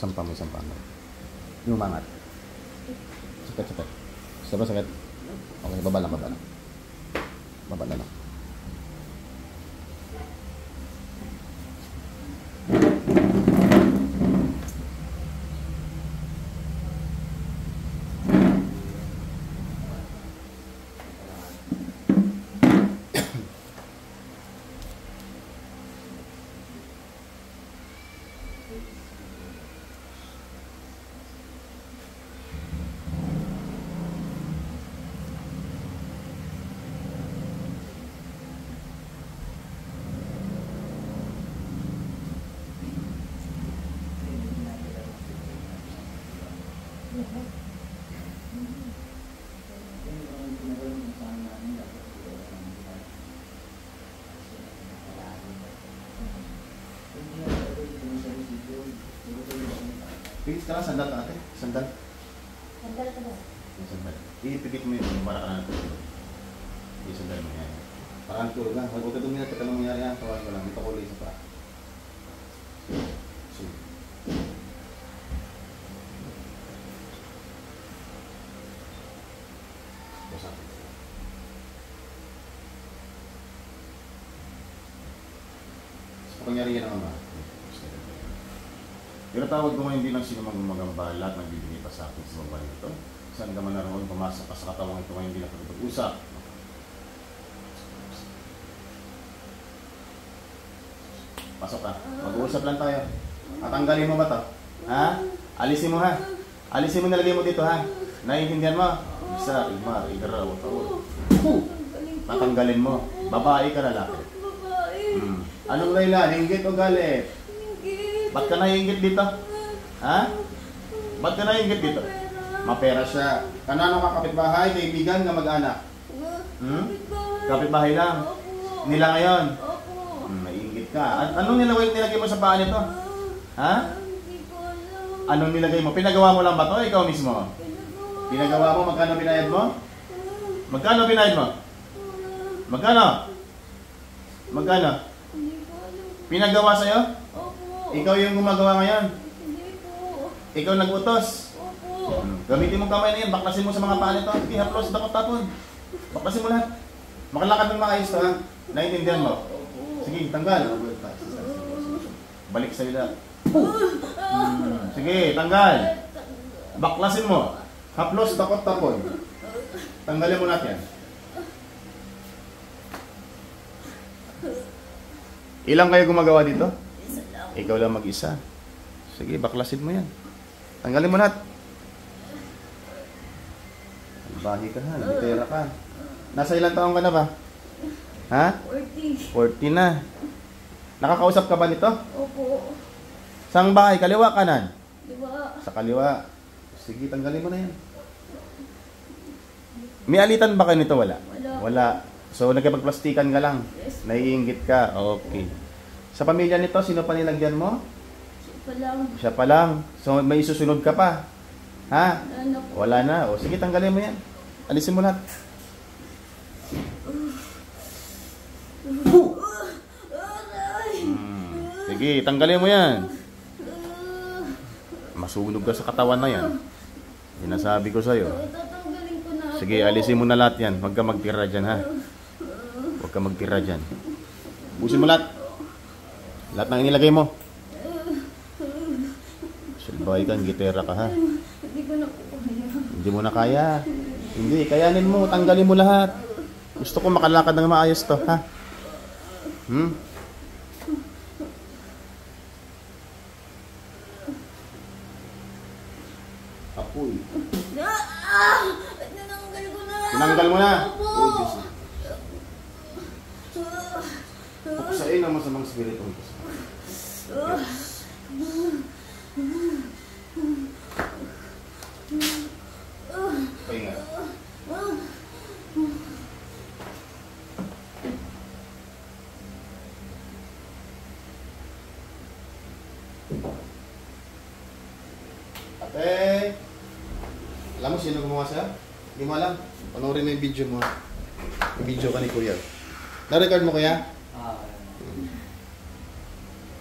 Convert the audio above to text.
isang pa mo. Yung umangat. Sakit. Sakit. Okay, baba lang. Baba na lang. Pigit ka lang, sandal ka ate. Sandal. Sandal ka ba? Sandal. Ipigit mo yun para ka na natulog. Sandal mo yan. Para natulog lang. Huwag ka duminat ka tanong mangyari yan. Tawag mo lang. Ito ko ulit isa pa. So. Basapin. So, pangyari yan ang ama. Pero tawag ko ngayon hindi lang sino magmagamba, lahat nagbibigay pa sa akin sa babae ito. Saan ka man naroon, pumasok ka sa katawang ito ngayon hindi na pag-usap. Pasok ka. Mag-uusap lang tayo. Tatanggalin mo ba ito? Ha? Alisin mo ha? Alisin mo nalagay mo dito ha? Naiintindihan mo? Isa, igmar, igaraw, tawag. Tatanggalin mo. Babae ka lalaki. Anong layla? Hinggit o galit? Ba't ka naiinggit dito? Ha? Ba't ka naiinggit dito? Mapera siya. Kanano ka kapitbahay, kaibigan, na mag-anak? Kapitbahay lang? Nila ngayon? Naiinggit ka. Anong nilagay mo sa paa nito? Ha? Anong nilagay mo? Pinagawa mo lang ba to? Ikaw mismo? Pinagawa mo? Magkano binayad mo? Magkano binayad mo? Magkano? Magkano? Pinagawa sa'yo? Ikaw yung gumagawa ngayon? Hindi po. Ikaw nag-utos? Opo. Gamitin mo kamay na yan, baklasin mo sa mga paa nito. Hindi, haplos, dakot tapon. Baklasin mo lahat. Makalakad ng maayos to ha. Naiintindihan mo? Sige, tanggal. Balik sa ila. Sige, tanggal. Baklasin mo. Haplos, dakot tapon. Tanggalin mo natin yan. Ilang kayo gumagawa dito? Ikaw lang mag-isa. Sige, baklasin mo yan. Tanggalin mo lahat. Albahi ka ha, litera ka. Nasa ilang taong ka na ba? Ha? 40 na. Nakakausap ka ba nito? Opo. Saan bahay? Kaliwa, kanan? Diba? Sa kaliwa. Sige, tanggalin mo na yan. May alitan ba kayo nito? Wala? Wala. So, nagkipagplastikan ka lang? Yes. Naiinggit ka? Okay. Sa pamilya nito, sino pa nilagyan mo? Siya pa lang. Siya pa lang. So, may isusunod ka pa? Ha? Ano po? Wala na. O, sige, tanggalin mo yan. Alisin mo lahat. Sige, tanggalin mo yan. Masunog ka sa katawan na yan. Sinasabi ko sa'yo. Tatanggalin ko na. Sige, alisin mo na lahat yan. Huwag ka magtira dyan, ha? Huwag ka magtira dyan. Busin mo lahat. Lahat ng inilagay mo. Silbay ka, gitera ka ha. Hindi ko na po kaya. Hindi mo na kaya. Hindi, kayanin mo. Tanggalin mo lahat. Gusto ko makalakad ng maayos to, ha? Apoy. Tinanggal ko na. Tinanggal mo na? Opo. Oh, Diyos. Puksain ang masamang spirito. Pahinga. Ate, alam mo sino gumawa sa'yo? Hindi mo alam. Panoorin mo yung video mo. Yung video ka ni Kuya. Na-record mo, Kuya? Ah,